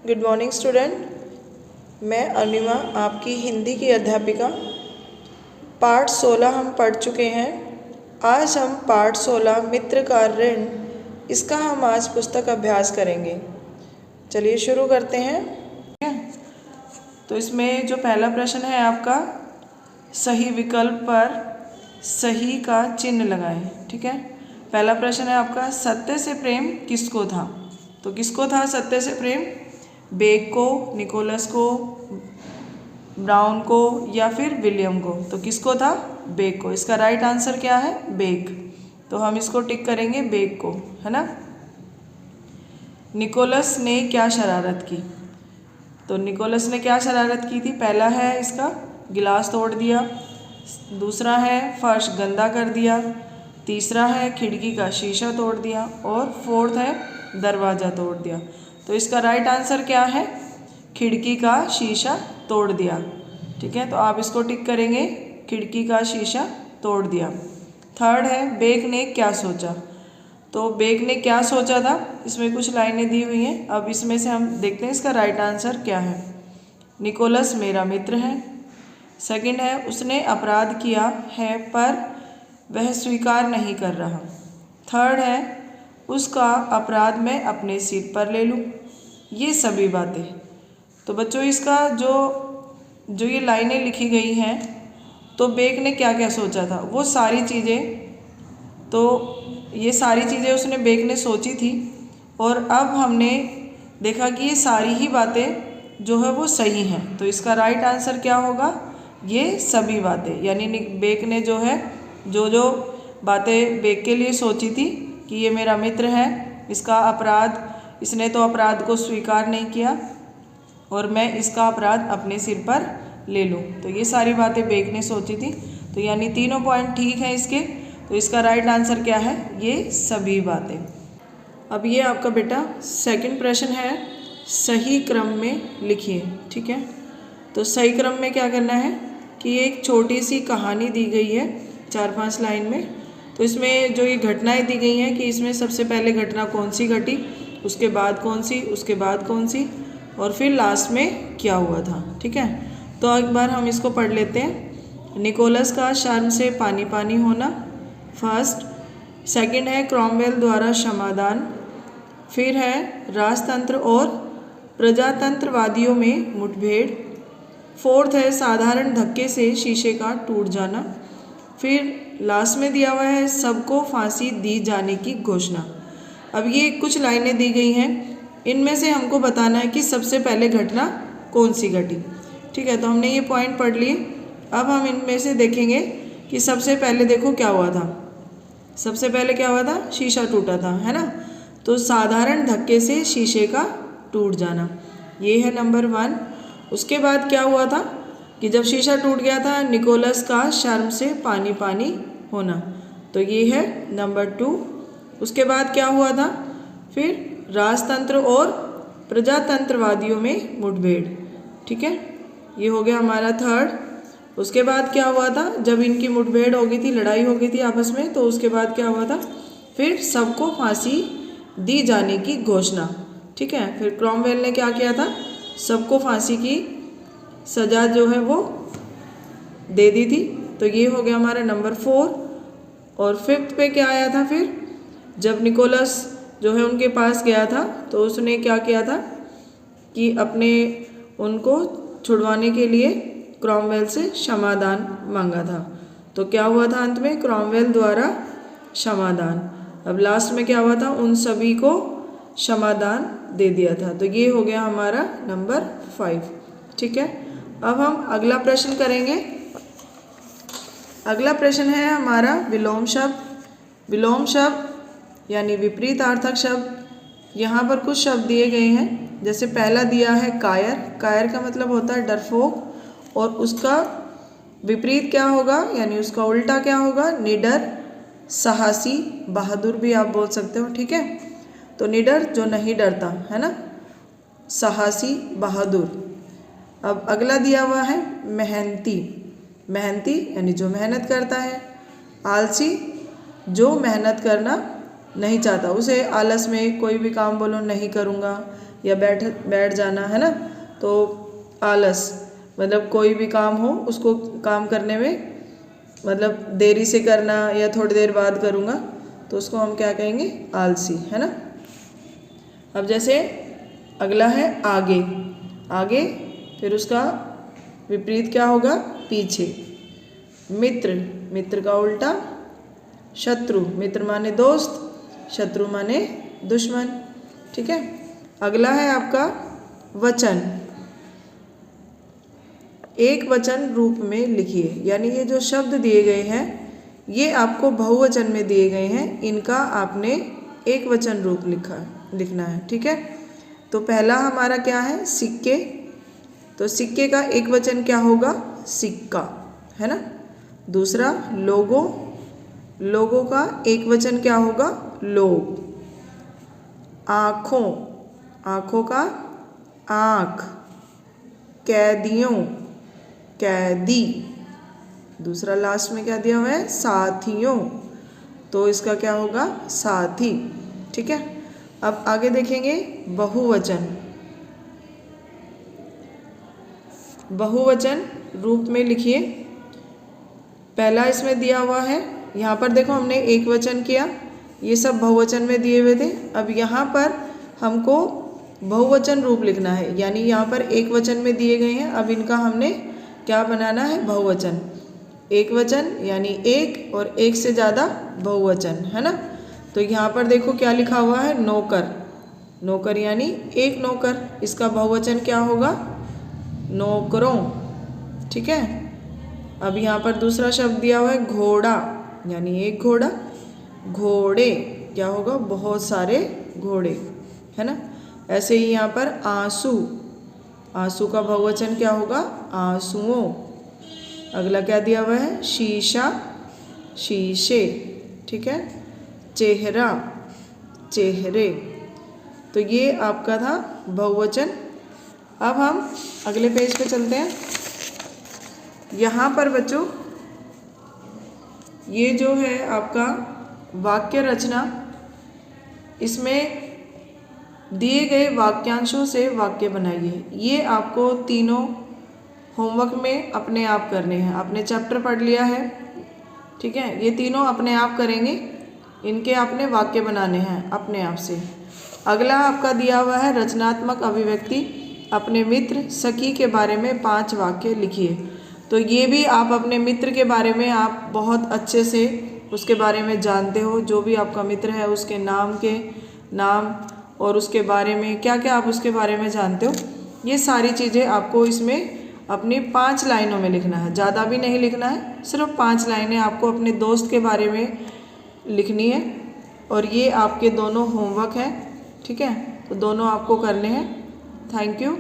Good morning student. मैं अनिमा आपकी हिंदी की अध्यापिका। पाठ 16 हम पढ़ चुके हैं। आज हम पाठ 16 मित्र का ऋण, इसका हम आज पुस्तक अभ्यास करेंगे। चलिए शुरू करते हैं। तो इसमें जो पहला प्रश्न है आपका, सही विकल्प पर सही का चिन्ह लगाएं। ठीक है, पहला प्रश्न है आपका, सत्य से प्रेम किसको था? तो किसको था सत्य से प्रेम? बेक को, निकोलस को, ब्राउन को या फिर विलियम को? तो किसको था? बेक को। इसका राइट आंसर क्या है? बेक। तो हम इसको टिक करेंगे बेक को, है ना। निकोलस ने क्या शरारत की? तो निकोलस ने क्या शरारत की थी? पहला है इसका, गिलास तोड़ दिया। दूसरा है फर्श गंदा कर दिया। तीसरा है खिड़की का शीशा तोड़ दिया। और फोर्थ है दरवाज़ा तोड़ दिया। तो इसका राइट आंसर क्या है? खिड़की का शीशा तोड़ दिया। ठीक है, तो आप इसको टिक करेंगे, खिड़की का शीशा तोड़ दिया। थर्ड है, बेक ने क्या सोचा? तो बेक ने क्या सोचा था? इसमें कुछ लाइनें दी हुई हैं। अब इसमें से हम देखते हैं इसका राइट आंसर क्या है। निकोलस मेरा मित्र है। सेकंड है, उसने अपराध किया है पर वह स्वीकार नहीं कर रहा। थर्ड है, उसका अपराध मैं अपने सिर पर ले लूँ। ये सभी बातें। तो बच्चों इसका जो ये लाइनें लिखी गई हैं, तो बेक ने क्या क्या सोचा था? वो सारी चीज़ें, तो ये सारी चीज़ें उसने बेक ने सोची थी। और अब हमने देखा कि ये सारी ही बातें जो है वो सही हैं। तो इसका राइट आंसर क्या होगा? ये सभी बातें। यानी बेक ने जो है जो बातें बेक के लिए सोची थी कि ये मेरा मित्र है, इसका अपराध, इसने तो अपराध को स्वीकार नहीं किया और मैं इसका अपराध अपने सिर पर ले लूँ। तो ये सारी बातें बेक ने सोची थी। तो यानी तीनों पॉइंट ठीक हैं इसके। तो इसका राइट आंसर क्या है? ये सभी बातें। अब ये आपका बेटा सेकंड प्रश्न है, सही क्रम में लिखिए। ठीक है, तो सही क्रम में क्या करना है कि एक छोटी सी कहानी दी गई है 4-5 लाइन में। तो इसमें जो ये घटनाएं दी गई हैं कि इसमें सबसे पहले घटना कौन सी घटी, उसके बाद कौन सी, उसके बाद कौन सी, और फिर लास्ट में क्या हुआ था। ठीक है, तो एक बार हम इसको पढ़ लेते हैं। निकोलस का शर्म से पानी पानी होना, फर्स्ट। सेकंड है क्रॉमवेल द्वारा क्षमादान। फिर है राजतंत्र और प्रजातंत्रवादियों में मुठभेड़। फोर्थ है साधारण धक्के से शीशे का टूट जाना। फिर लास्ट में दिया हुआ है सबको फांसी दी जाने की घोषणा। अब ये कुछ लाइनें दी गई हैं, इनमें से हमको बताना है कि सबसे पहले घटना कौन सी घटी। ठीक है, तो हमने ये पॉइंट पढ़ लिए। अब हम इनमें से देखेंगे कि सबसे पहले देखो क्या हुआ था। सबसे पहले क्या हुआ था? शीशा टूटा था, है ना। तो साधारण धक्के से शीशे का टूट जाना, ये है नंबर 1। उसके बाद क्या हुआ था कि जब शीशा टूट गया था, निकोलस का शर्म से पानी पानी होना, तो ये है नंबर 2। उसके बाद क्या हुआ था? फिर राजतंत्र और प्रजातंत्रवादियों में मुठभेड़। ठीक है, ये हो गया हमारा 3rd। उसके बाद क्या हुआ था? जब इनकी मुठभेड़ हो गई थी, लड़ाई हो गई थी आपस में, तो उसके बाद क्या हुआ था? फिर सबको फांसी दी जाने की घोषणा। ठीक है, फिर क्रॉमवेल ने क्या किया था? सबको फांसी की सज़ा जो है वो दे दी थी। तो ये हो गया हमारा नंबर 4। और 5th पे क्या आया था? फिर जब निकोलस जो है उनके पास गया था, तो उसने क्या किया था कि अपने उनको छुड़वाने के लिए क्रॉमवेल से क्षमादान मांगा था। तो क्या हुआ था अंत में? क्रॉमवेल द्वारा क्षमादान। अब लास्ट में क्या हुआ था? उन सभी को क्षमादान दे दिया था। तो ये हो गया हमारा नंबर 5। ठीक है, अब हम अगला प्रश्न करेंगे। अगला प्रश्न है हमारा विलोम शब्द। विलोम शब्द यानी विपरीतार्थक शब्द। यहाँ पर कुछ शब्द दिए गए हैं, जैसे पहला दिया है कायर। कायर का मतलब होता है डरपोक, और उसका विपरीत क्या होगा, यानी उसका उल्टा क्या होगा? निडर, साहसी, बहादुर भी आप बोल सकते हो। ठीक है, तो निडर जो नहीं डरता, है ना, साहसी, बहादुर। अब अगला दिया हुआ है मेहनती। मेहनती यानी जो मेहनत करता है। आलसी, जो मेहनत करना नहीं चाहता, उसे आलस में कोई भी काम बोलो नहीं करूँगा, या बैठ जाना, है ना। तो आलस मतलब कोई भी काम हो उसको काम करने में मतलब देरी से करना या थोड़ी देर बाद करूँगा तो उसको हम क्या कहेंगे, आलसी, है ना। अब जैसे अगला है आगे। आगे फिर उसका विपरीत क्या होगा, पीछे। मित्र, मित्र का उल्टा शत्रु। मित्र माने दोस्त, शत्रु माने दुश्मन, ठीक है। अगला है आपका वचन। एक वचन रूप में लिखिए, यानी ये जो शब्द दिए गए हैं ये आपको बहुवचन में दिए गए हैं, इनका आपने एक वचन रूप लिखना है, ठीक है। तो पहला हमारा क्या है, सिक्के। तो सिक्के का एक वचन क्या होगा, सिक्का, है ना। दूसरा लोगो। लोगो का एक वचन क्या होगा, लोग। आँखों, आँखों का आँख। कैदियों, कैदी। दूसरा लास्ट में क्या दिया हुआ है, साथियों, तो इसका क्या होगा, साथी, ठीक है। अब आगे देखेंगे बहुवचन। बहुवचन रूप में लिखिए। पहला इसमें दिया हुआ है, यहाँ पर देखो हमने एक वचन किया, ये सब बहुवचन में दिए हुए थे। अब यहाँ पर हमको बहुवचन रूप लिखना है, यानी यहाँ पर एक वचन में दिए गए हैं, अब इनका हमने क्या बनाना है, बहुवचन। एक वचन यानी एक और एक से ज़्यादा बहुवचन, है ना। तो यहाँ पर देखो क्या लिखा हुआ है, नौकर। नौकर यानी एक नौकर, इसका बहुवचन क्या होगा, नौकरों, ठीक है। अब यहाँ पर दूसरा शब्द दिया हुआ है घोड़ा, यानी एक घोड़ा। घोड़े क्या होगा, बहुत सारे घोड़े, है ना। ऐसे ही यहाँ पर आंसू। आंसू का बहुवचन क्या होगा, आंसुओं। अगला क्या दिया हुआ है, शीशा, शीशे, ठीक है। चेहरा, चेहरे। तो ये आपका था बहुवचन। अब हम अगले पेज पे चलते हैं। यहाँ पर बच्चों ये जो है आपका वाक्य रचना, इसमें दिए गए वाक्यांशों से वाक्य बनाइए। ये आपको तीनों होमवर्क में अपने आप करने हैं। आपने चैप्टर पढ़ लिया है, ठीक है, ये तीनों अपने आप करेंगे, इनके आपने वाक्य बनाने हैं अपने आप से। अगला आपका दिया हुआ है रचनात्मक अभिव्यक्ति। अपने मित्र सखी के बारे में 5 वाक्य लिखिए। तो ये भी आप अपने मित्र के बारे में आप बहुत अच्छे से उसके बारे में जानते हो, जो भी आपका मित्र है उसके नाम और उसके बारे में क्या क्या आप उसके बारे में जानते हो, ये सारी चीज़ें आपको इसमें अपनी 5 लाइनों में लिखना है। ज़्यादा भी नहीं लिखना है, सिर्फ 5 लाइनें आपको अपने दोस्त के बारे में लिखनी है। और ये आपके दोनों होमवर्क हैं, ठीक है, तो दोनों आपको करने हैं। Thank you.